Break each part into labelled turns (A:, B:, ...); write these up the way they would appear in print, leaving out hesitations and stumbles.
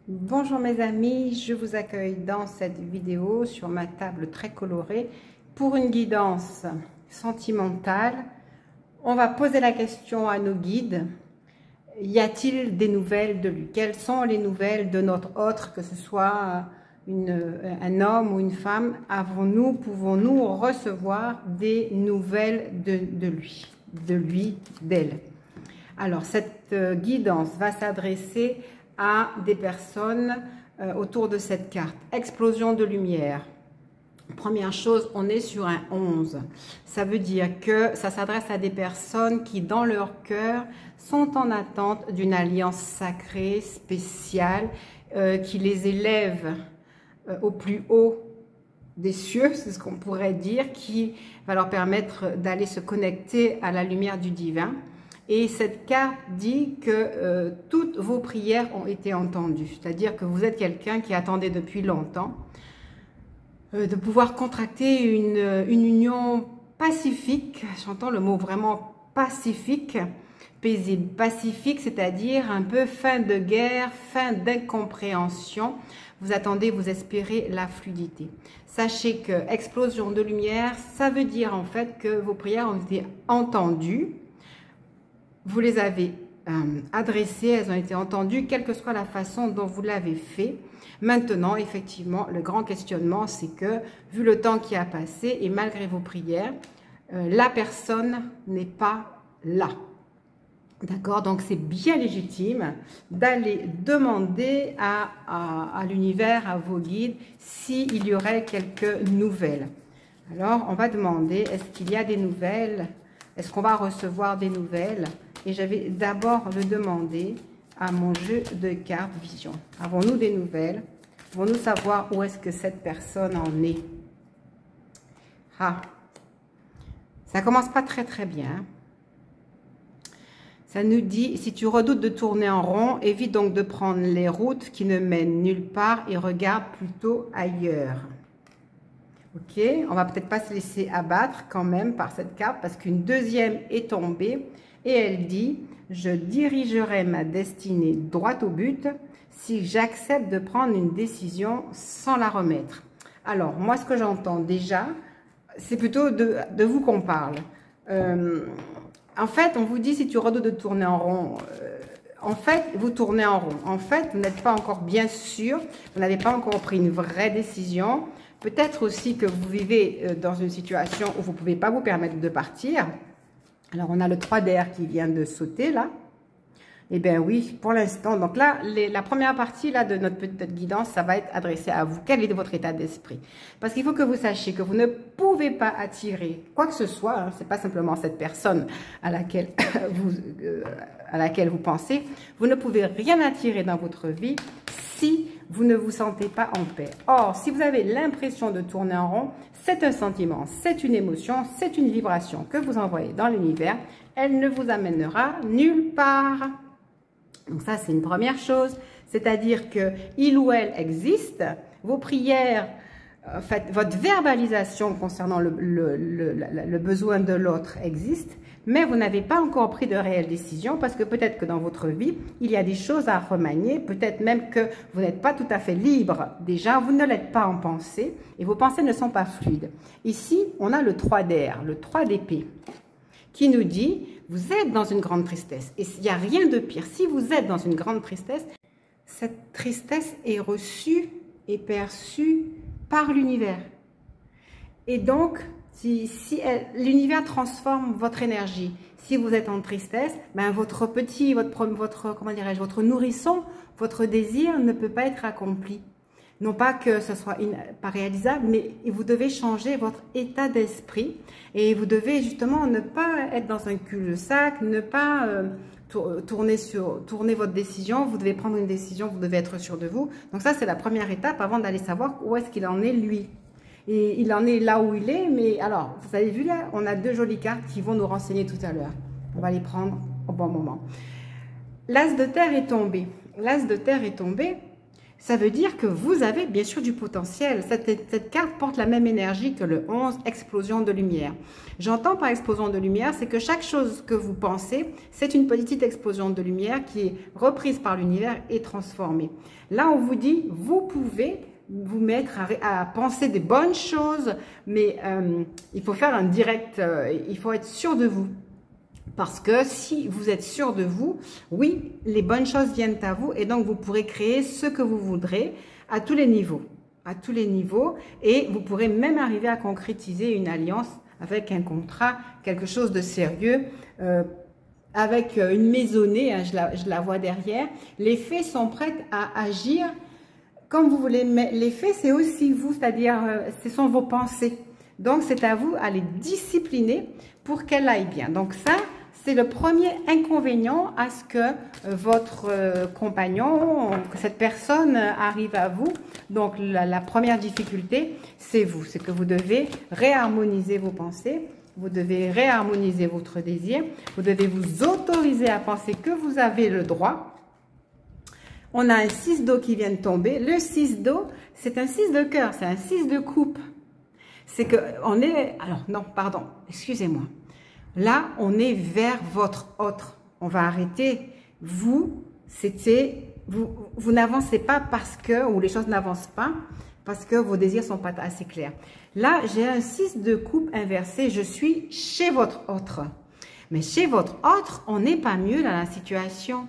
A: Bonjour mes amis, je vous accueille dans cette vidéo sur ma table très colorée pour une guidance sentimentale. On va poser la question à nos guides. Y a-t-il des nouvelles de lui? Quelles sont les nouvelles de notre autre, que ce soit un homme ou une femme? Pouvons-nous recevoir des nouvelles de lui, d'elle? Alors cette guidance va s'adresser à des personnes autour de cette carte. Explosion de lumière. Première chose, on est sur un 11. Ça veut dire que ça s'adresse à des personnes qui, dans leur cœur, sont en attente d'une alliance sacrée, spéciale, qui les élève au plus haut des cieux, c'est ce qu'on pourrait dire, qui va leur permettre d'aller se connecter à la lumière du divin. Et cette carte dit que toutes vos prières ont été entendues. C'est-à-dire que vous êtes quelqu'un qui attendait depuis longtemps de pouvoir contracter une union pacifique. J'entends le mot vraiment pacifique, paisible. Pacifique, c'est-à-dire un peu fin de guerre, fin d'incompréhension. Vous attendez, vous espérez la fluidité. Sachez que explosion de lumière, ça veut dire en fait que vos prières ont été entendues. Vous les avez adressées, elles ont été entendues, quelle que soit la façon dont vous l'avez fait. Maintenant, effectivement, le grand questionnement, c'est que, vu le temps qui a passé, et malgré vos prières, la personne n'est pas là. D'accord? Donc, c'est bien légitime d'aller demander à l'univers, à vos guides, s'il y aurait quelques nouvelles. Alors, on va demander, est-ce qu'il y a des nouvelles? Est-ce qu'on va recevoir des nouvelles? Et je vais d'abord le demander à mon jeu de cartes vision. Avons-nous des nouvelles? Pouvons-nous savoir où est-ce que cette personne en est? Ah, ça commence pas très bien. Ça nous dit, si tu redoutes de tourner en rond, évite donc de prendre les routes qui ne mènent nulle part et regarde plutôt ailleurs. Ok, on va peut-être pas se laisser abattre quand même par cette carte parce qu'une deuxième est tombée. Et elle dit, je dirigerai ma destinée droit au but si j'accepte de prendre une décision sans la remettre. Alors, moi, ce que j'entends déjà, c'est plutôt de vous qu'on parle. En fait, on vous dit, si tu redoutes de tourner en rond, en fait, vous tournez en rond. En fait, vous n'êtes pas encore bien sûr, vous n'avez pas encore pris une vraie décision. Peut-être aussi que vous vivez dans une situation où vous ne pouvez pas vous permettre de partir. Alors, on a le 3 d'air qui vient de sauter, là. Eh bien, oui, pour l'instant. Donc là, la première partie là, de notre petite guidance, ça va être adressé à vous. Quel est votre état d'esprit? Parce qu'il faut que vous sachiez que vous ne pouvez pas attirer quoi que ce soit. Hein, ce n'est pas simplement cette personne à laquelle vous pensez. Vous ne pouvez rien attirer dans votre vie si vous ne vous sentez pas en paix. Or, si vous avez l'impression de tourner en rond, c'est un sentiment, c'est une émotion, c'est une vibration que vous envoyez dans l'univers. Elle ne vous amènera nulle part. Donc ça, c'est une première chose. C'est-à-dire que il ou elle existe, vos prières, en fait, votre verbalisation concernant le besoin de l'autre existe, mais vous n'avez pas encore pris de réelles décisions parce que peut-être que dans votre vie, il y a des choses à remanier, peut-être même que vous n'êtes pas tout à fait libre déjà, vous ne l'êtes pas en pensée et vos pensées ne sont pas fluides. Ici, on a le 3 d'air, le 3 d'épée, qui nous dit, vous êtes dans une grande tristesse et il n'y a rien de pire. Si vous êtes dans une grande tristesse, cette tristesse est reçue et perçue par l'univers. Et donc, si l'univers transforme votre énergie, si vous êtes en tristesse, ben votre nourrisson, votre désir ne peut pas être accompli. Non pas que ce soit pas réalisable, mais vous devez changer votre état d'esprit et vous devez justement ne pas être dans un cul-de-sac, ne pas tourner votre décision. Vous devez prendre une décision, vous devez être sûr de vous. Donc ça, c'est la première étape avant d'aller savoir où est-ce qu'il en est lui. Et il en est là où il est, mais alors, vous avez vu là, on a deux jolies cartes qui vont nous renseigner tout à l'heure. On va les prendre au bon moment. L'As de terre est tombé. L'As de terre est tombé. Ça veut dire que vous avez bien sûr du potentiel. Cette carte porte la même énergie que le 11, explosion de lumière. J'entends par explosion de lumière, c'est que chaque chose que vous pensez, c'est une petite explosion de lumière qui est reprise par l'univers et transformée. Là, on vous dit, vous pouvez vous mettre à penser des bonnes choses, mais il faut faire un direct, il faut être sûr de vous. Parce que si vous êtes sûr de vous, oui, les bonnes choses viennent à vous et donc vous pourrez créer ce que vous voudrez à tous les niveaux. À tous les niveaux et vous pourrez même arriver à concrétiser une alliance avec un contrat, quelque chose de sérieux, avec une maisonnée, hein, je la vois derrière. Les fées sont prêtes à agir comme vous voulez, mais les faits, c'est aussi vous, c'est-à-dire, ce sont vos pensées. Donc, c'est à vous à les discipliner pour qu'elles aillent bien. Donc, ça, c'est le premier inconvénient à ce que votre compagnon, que cette personne arrive à vous. Donc, la première difficulté, c'est vous. C'est que vous devez réharmoniser vos pensées. Vous devez réharmoniser votre désir. Vous devez vous autoriser à penser que vous avez le droit. On a un 6 d'eau qui vient de tomber. Le 6 d'eau, c'est un 6 de cœur, c'est un 6 de coupe. C'est que on est... Alors, non, pardon, excusez-moi. Là, on est vers votre autre. On va arrêter. Vous, vous n'avancez pas parce que, ou les choses n'avancent pas, parce que vos désirs ne sont pas assez clairs. Là, j'ai un 6 de coupe inversé. Je suis chez votre autre. Mais chez votre autre, on n'est pas mieux dans la situation.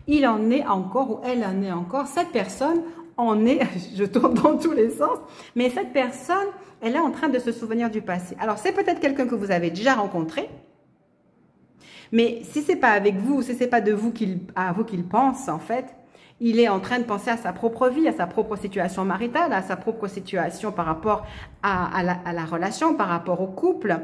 A: Il en est encore ou elle en est encore. Cette personne en est, je tourne dans tous les sens, mais cette personne, elle est en train de se souvenir du passé. Alors, c'est peut-être quelqu'un que vous avez déjà rencontré, mais si ce n'est pas avec vous, si ce n'est pas de vous à vous qu'il pense, en fait, il est en train de penser à sa propre vie, à sa propre situation maritale, à sa propre situation par rapport à la relation, par rapport au couple.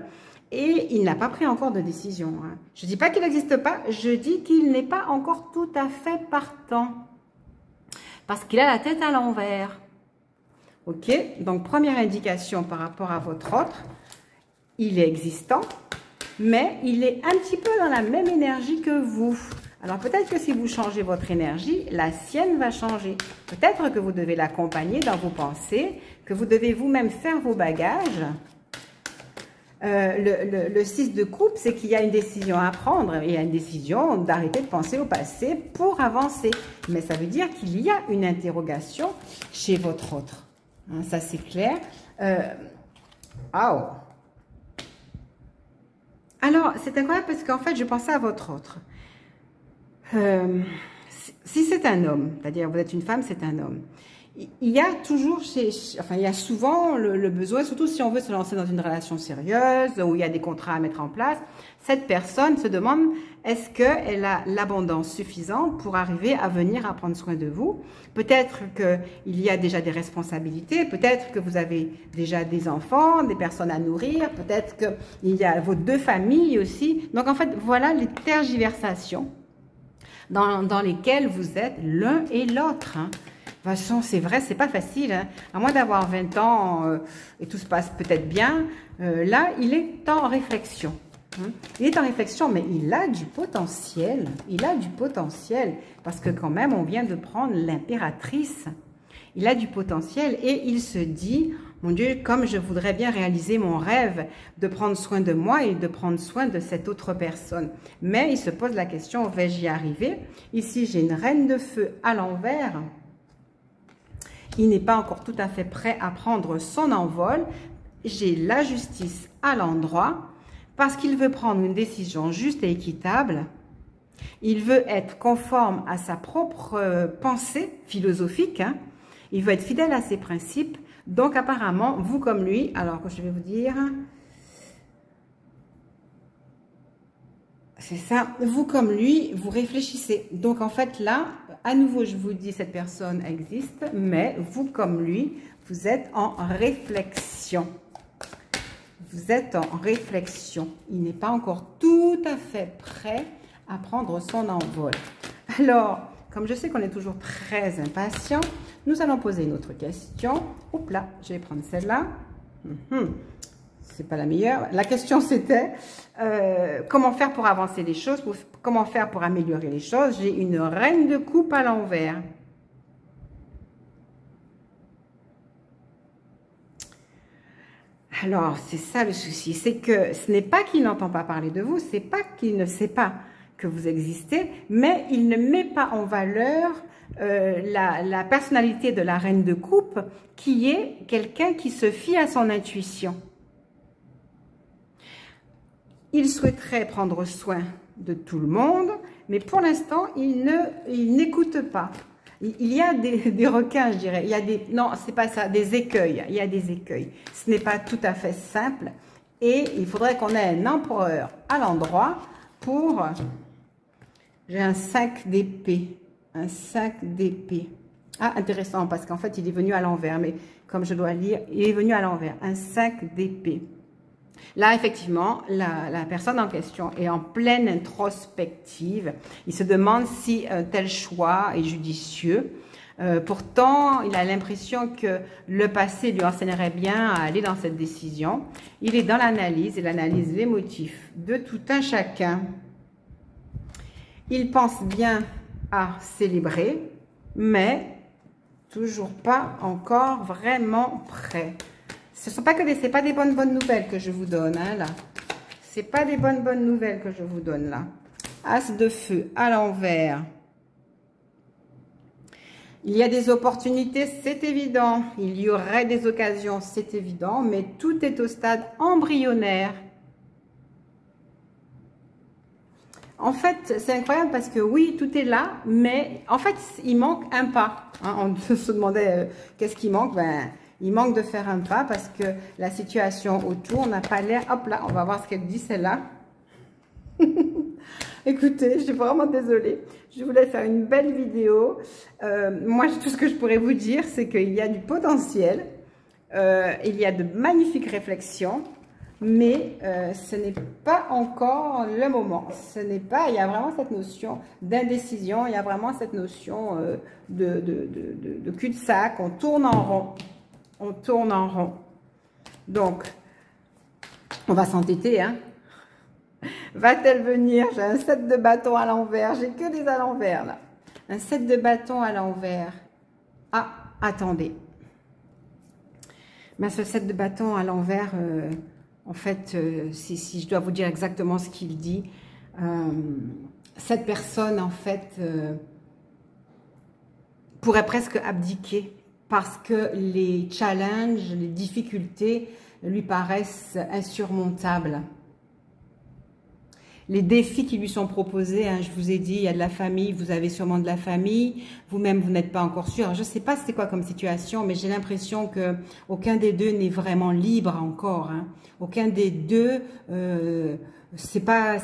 A: Et il n'a pas pris encore de décision. Je ne dis pas qu'il n'existe pas, je dis qu'il n'est pas encore tout à fait partant. Parce qu'il a la tête à l'envers. Ok, donc première indication par rapport à votre autre, il est existant, mais il est un petit peu dans la même énergie que vous. Alors peut-être que si vous changez votre énergie, la sienne va changer. Peut-être que vous devez l'accompagner dans vos pensées, que vous devez vous-même faire vos bagages. Le 6 de coupe, c'est qu'il y a une décision à prendre. Il y a une décision d'arrêter de penser au passé pour avancer. Mais ça veut dire qu'il y a une interrogation chez votre autre. Hein, ça, c'est clair. Alors, c'est incroyable parce qu'en fait, je pensais à votre autre. Si c'est un homme, c'est-à-dire vous êtes une femme, c'est un homme. Il y a toujours, il y a souvent le besoin, surtout si on veut se lancer dans une relation sérieuse, où il y a des contrats à mettre en place, cette personne se demande, est-ce qu'elle a l'abondance suffisante pour arriver à venir à prendre soin de vous? Peut-être qu'il y a déjà des responsabilités, peut-être que vous avez déjà des enfants, des personnes à nourrir, peut-être qu'il y a vos deux familles aussi. Donc en fait, voilà les tergiversations dans lesquelles vous êtes l'un et l'autre, hein. De toute façon, c'est vrai, c'est pas facile. Hein. À moins d'avoir 20 ans et tout se passe peut-être bien, là, il est en réflexion. Hein. Il est en réflexion, mais il a du potentiel. Il a du potentiel. Parce que quand même, on vient de prendre l'impératrice. Il a du potentiel et il se dit, mon Dieu, comme je voudrais bien réaliser mon rêve de prendre soin de moi et de prendre soin de cette autre personne. Mais il se pose la question, vais-je y arriver? Ici, j'ai une reine de feu à l'envers. Il n'est pas encore tout à fait prêt à prendre son envol. J'ai la justice à l'endroit parce qu'il veut prendre une décision juste et équitable. Il veut être conforme à sa propre pensée philosophique. Hein. Il veut être fidèle à ses principes. Donc apparemment, vous comme lui, alors que je vais vous dire... C'est ça, vous comme lui, vous réfléchissez. Donc en fait là, à nouveau je vous dis, cette personne existe, mais vous comme lui, vous êtes en réflexion. Vous êtes en réflexion. Il n'est pas encore tout à fait prêt à prendre son envol. Alors, comme je sais qu'on est toujours très impatient, nous allons poser une autre question. Hop là, je vais prendre celle-là. C'est pas la meilleure. La question c'était comment faire pour avancer les choses, comment faire pour améliorer les choses. J'ai une reine de coupe à l'envers. Alors, c'est ça le souci, c'est que ce n'est pas qu'il n'entend pas parler de vous, c'est pas qu'il ne sait pas que vous existez, mais il ne met pas en valeur la personnalité de la reine de coupe, qui est quelqu'un qui se fie à son intuition. Il souhaiterait prendre soin de tout le monde, mais pour l'instant, il n'écoute pas. Il y a des requins, je dirais. Il y a des, non, c'est pas ça, des écueils. Il y a des écueils. Ce n'est pas tout à fait simple. Et il faudrait qu'on ait un empereur à l'endroit pour... J'ai un 5 d'épée. Un 5 d'épée. Ah, intéressant, parce qu'en fait, il est venu à l'envers. Mais comme je dois lire, il est venu à l'envers. Un 5 d'épée. Là, effectivement, la personne en question est en pleine introspective. Il se demande si un tel choix est judicieux. Pourtant, il a l'impression que le passé lui enseignerait bien à aller dans cette décision. Il est dans l'analyse, il analyse les motifs de tout un chacun. Il pense bien à célébrer, mais toujours pas encore vraiment prêt. Ce ne sont pas que c'est pas des bonnes nouvelles que je vous donne, hein, là. C'est pas des bonnes nouvelles que je vous donne, là. As de feu à l'envers. Il y a des opportunités, c'est évident. Il y aurait des occasions, c'est évident. Mais tout est au stade embryonnaire. En fait, c'est incroyable parce que oui, tout est là. Mais en fait, il manque un pas. Hein, on se demandait qu'est-ce qui manque. Ben... Il manque de faire un pas parce que la situation autour n'a pas l'air... Hop là, on va voir ce qu'elle dit, celle-là. Écoutez, je suis vraiment désolée. Je voulais faire une belle vidéo. Moi, tout ce que je pourrais vous dire, c'est qu'il y a du potentiel. Il y a de magnifiques réflexions. Mais ce n'est pas encore le moment. Ce n'est pas... Il y a vraiment cette notion d'indécision. Il y a vraiment cette notion de cul-de-sac. On tourne en rond. On tourne en rond. Donc, on va s'entêter, hein. Va-t-elle venir? J'ai un 7 de bâton à l'envers. J'ai que des à l'envers, là. Un 7 de bâton à l'envers. Ah, attendez. Ben, ce 7 de bâton à l'envers, en fait, si je dois vous dire exactement ce qu'il dit, cette personne, en fait, pourrait presque abdiquer. Parce que les challenges, les difficultés lui paraissent insurmontables. Les défis qui lui sont proposés, hein, je vous ai dit, il y a de la famille, vous avez sûrement de la famille, vous-même vous n'êtes pas encore sûr. Alors, je ne sais pas c'est quoi comme situation, mais j'ai l'impression que aucun des deux n'est vraiment libre encore. Hein. Aucun des deux, c'est pas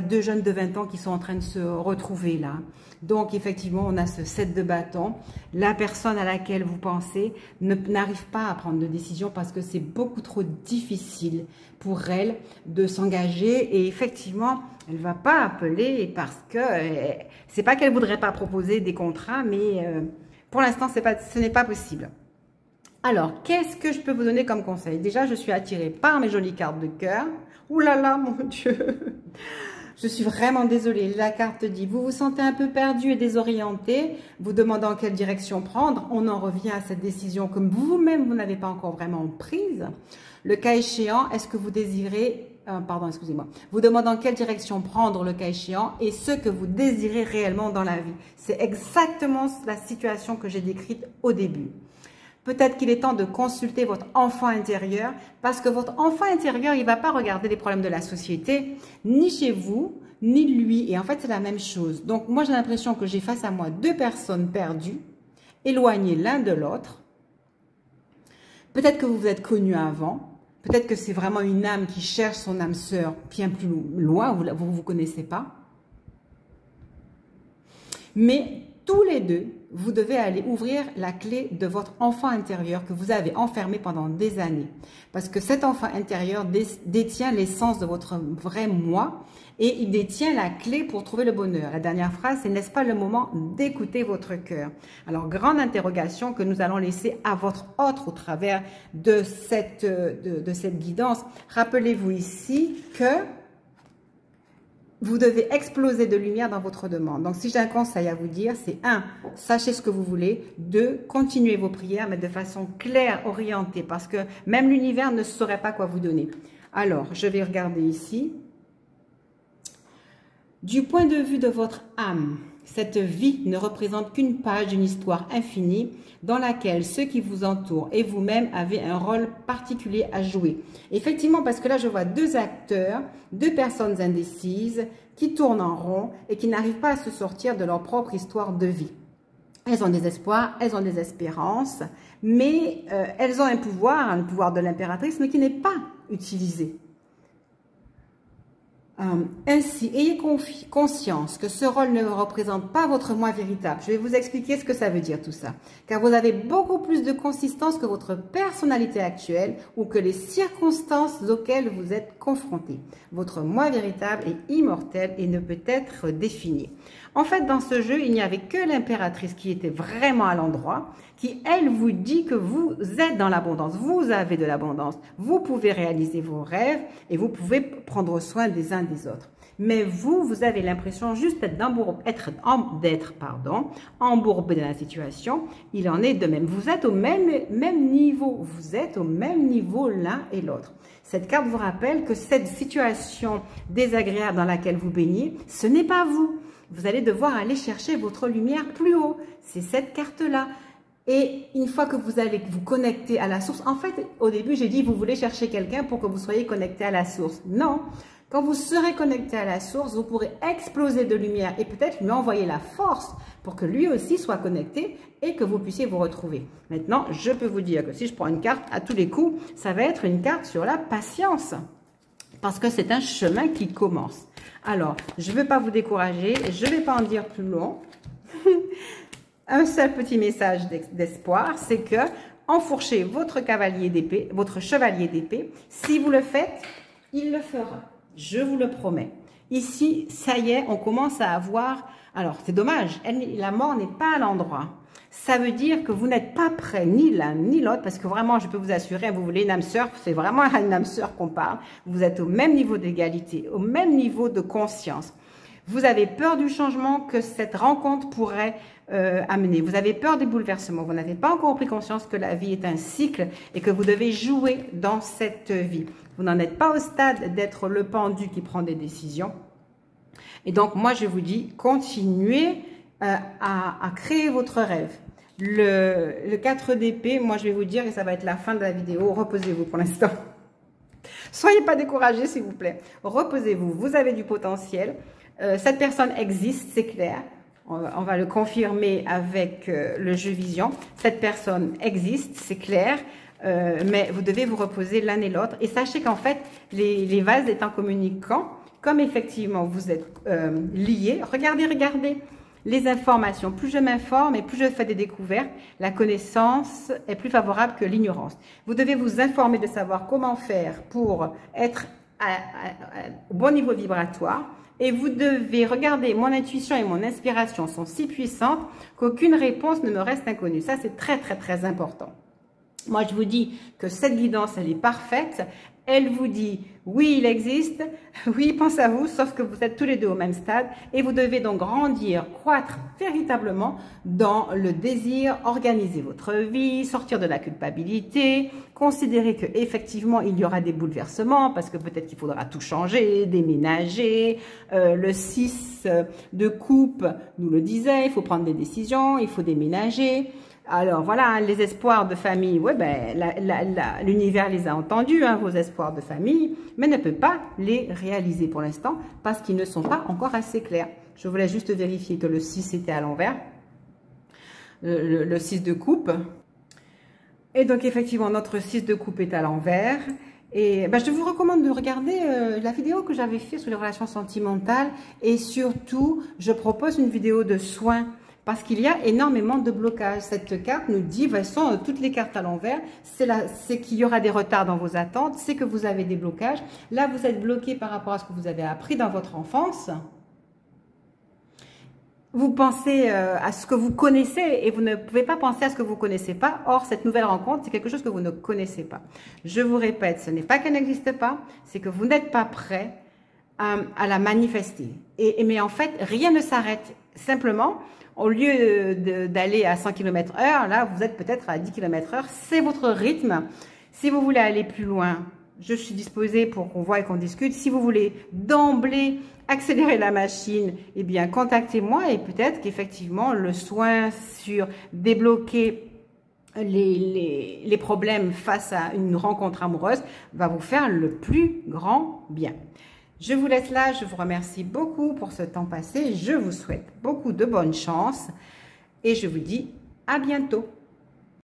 A: deux jeunes de 20 ans qui sont en train de se retrouver là. Donc, effectivement, on a ce 7 de bâton. La personne à laquelle vous pensez n'arrive pas à prendre de décision parce que c'est beaucoup trop difficile pour elle de s'engager. Et effectivement, elle ne va pas appeler parce que c'est pas qu'elle ne voudrait pas proposer des contrats, mais pour l'instant, ce n'est pas possible. Alors, qu'est-ce que je peux vous donner comme conseil? Déjà, je suis attirée par mes jolies cartes de cœur. Ouh là là, mon Dieu! Je suis vraiment désolée. La carte dit, vous vous sentez un peu perdu et désorienté, vous demandant quelle direction prendre. On en revient à cette décision que vous-même, vous n'avez pas encore vraiment prise. Le cas échéant, est-ce que vous désirez... pardon, excusez-moi. Vous demandant quelle direction prendre le cas échéant et ce que vous désirez réellement dans la vie. C'est exactement la situation que j'ai décrite au début. Peut-être qu'il est temps de consulter votre enfant intérieur parce que votre enfant intérieur, il ne va pas regarder les problèmes de la société, ni chez vous, ni lui. Et en fait, c'est la même chose. Donc, moi, j'ai l'impression que j'ai face à moi deux personnes perdues, éloignées l'un de l'autre. Peut-être que vous vous êtes connus avant. Peut-être que c'est vraiment une âme qui cherche son âme sœur bien plus loin, vous ne vous connaissez pas. Mais tous les deux, vous devez aller ouvrir la clé de votre enfant intérieur que vous avez enfermé pendant des années. Parce que cet enfant intérieur détient l'essence de votre vrai moi et il détient la clé pour trouver le bonheur. La dernière phrase, c'est « n'est-ce pas le moment d'écouter votre cœur ?» Alors, grande interrogation que nous allons laisser à votre autre au travers de cette guidance. Rappelez-vous ici que vous devez exploser de lumière dans votre demande. Donc, si j'ai un conseil à vous dire, c'est 1, sachez ce que vous voulez. 2, continuez vos prières, mais de façon claire, orientée, parce que même l'univers ne saurait pas quoi vous donner. Alors, je vais regarder ici. Du point de vue de votre âme, cette vie ne représente qu'une page d'une histoire infinie dans laquelle ceux qui vous entourent et vous-même avez un rôle particulier à jouer. Effectivement, parce que là, je vois 2 acteurs, 2 personnes indécises qui tournent en rond et qui n'arrivent pas à se sortir de leur propre histoire de vie. Elles ont des espoirs, elles ont des espérances, mais elles ont un pouvoir, le pouvoir de l'impératrice, mais qui n'est pas utilisé. Ainsi, ayez conscience que ce rôle ne représente pas votre moi véritable. Je vais vous expliquer ce que ça veut dire tout ça. Car vous avez beaucoup plus de consistance que votre personnalité actuelle ou que les circonstances auxquelles vous êtes confrontés. Votre moi véritable est immortel et ne peut être défini. En fait, dans ce jeu, il n'y avait que l'impératrice qui était vraiment à l'endroit, qui, elle, vous dit que vous êtes dans l'abondance, vous avez de l'abondance, vous pouvez réaliser vos rêves et vous pouvez prendre soin des uns des autres. Mais vous avez l'impression juste d'être embourbé dans la situation. Il en est de même. Vous êtes au même niveau. Vous êtes au même niveau l'un et l'autre. Cette carte vous rappelle que cette situation désagréable dans laquelle vous baignez, ce n'est pas vous. Vous allez devoir aller chercher votre lumière plus haut. C'est cette carte-là. Et une fois que vous allez vous connecter à la source, en fait, au début, j'ai dit, vous voulez chercher quelqu'un pour que vous soyez connecté à la source. Non. Quand vous serez connecté à la source, vous pourrez exploser de lumière et peut-être lui envoyer la force pour que lui aussi soit connecté et que vous puissiez vous retrouver. Maintenant, je peux vous dire que si je prends une carte à tous les coups, ça va être une carte sur la patience. Parce que c'est un chemin qui commence. Alors, je ne veux pas vous décourager, je ne vais pas en dire plus long. Un seul petit message d'espoir, c'est que enfourchez votre cavalier d'épée, votre chevalier d'épée. Si vous le faites, il le fera. Je vous le promets. Ici, ça y est, on commence à avoir... Alors, c'est dommage, la mort n'est pas à l'endroit. Ça veut dire que vous n'êtes pas prêt, ni l'un ni l'autre, parce que vraiment, je peux vous assurer, vous voulez une âme sœur, c'est vraiment à une âme sœur qu'on parle. Vous êtes au même niveau d'égalité, au même niveau de conscience. Vous avez peur du changement que cette rencontre pourrait amener. Vous avez peur des bouleversements. Vous n'avez pas encore pris conscience que la vie est un cycle et que vous devez jouer dans cette vie. Vous n'en êtes pas au stade d'être le pendu qui prend des décisions. Et donc, moi, je vous dis, continuez à créer votre rêve. Le 4 d'épée, moi, je vais vous dire, et ça va être la fin de la vidéo, reposez-vous pour l'instant. Soyez pas découragés, s'il vous plaît. Reposez-vous. Vous avez du potentiel. Cette personne existe, c'est clair. On va le confirmer avec le jeu Vision. Cette personne existe, c'est clair. Mais vous devez vous reposer l'un et l'autre. Et sachez qu'en fait, les vases étant communicants, comme effectivement vous êtes liés, regardez les informations. Plus je m'informe et plus je fais des découvertes, la connaissance est plus favorable que l'ignorance. Vous devez vous informer de savoir comment faire pour être au bon niveau vibratoire. Et vous devez regarder, mon intuition et mon inspiration sont si puissantes qu'aucune réponse ne me reste inconnue. Ça, c'est très, très, très important. Moi, je vous dis que cette guidance, elle est parfaite. Elle vous dit, oui, il existe, oui, il pense à vous, sauf que vous êtes tous les deux au même stade et vous devez donc grandir, croître véritablement dans le désir, organiser votre vie, sortir de la culpabilité, considérer que effectivement il y aura des bouleversements parce que peut-être qu'il faudra tout changer, déménager. Le 6 de coupe nous le disait, il faut prendre des décisions, il faut déménager. Alors voilà, les espoirs de famille, ouais, ben, l'univers les a entendus, hein, vos espoirs de famille, mais ne peut pas les réaliser pour l'instant parce qu'ils ne sont pas encore assez clairs. Je voulais juste vérifier que le 6 était à l'envers, le 6 de coupe. Et donc effectivement, notre 6 de coupe est à l'envers. Et ben, je vous recommande de regarder la vidéo que j'avais faite sur les relations sentimentales et surtout, je propose une vidéo de soins. Parce qu'il y a énormément de blocages. Cette carte nous dit, de toute façon, toutes les cartes à l'envers, c'est qu'il y aura des retards dans vos attentes, c'est que vous avez des blocages. Là, vous êtes bloqué par rapport à ce que vous avez appris dans votre enfance. Vous pensez à ce que vous connaissez et vous ne pouvez pas penser à ce que vous ne connaissez pas. Or, cette nouvelle rencontre, c'est quelque chose que vous ne connaissez pas. Je vous répète, ce n'est pas qu'elle n'existe pas, c'est que vous n'êtes pas prêt à la manifester. Mais en fait, rien ne s'arrête. Simplement, au lieu d'aller à 100 km/h, là, vous êtes peut-être à 10 km/h. C'est votre rythme. Si vous voulez aller plus loin, je suis disposée pour qu'on voit et qu'on discute. Si vous voulez d'emblée accélérer la machine, eh bien, contactez-moi et peut-être qu'effectivement, le soin sur débloquer les problèmes face à une rencontre amoureuse va vous faire le plus grand bien. Je vous laisse là, je vous remercie beaucoup pour ce temps passé, je vous souhaite beaucoup de bonne chance et je vous dis à bientôt.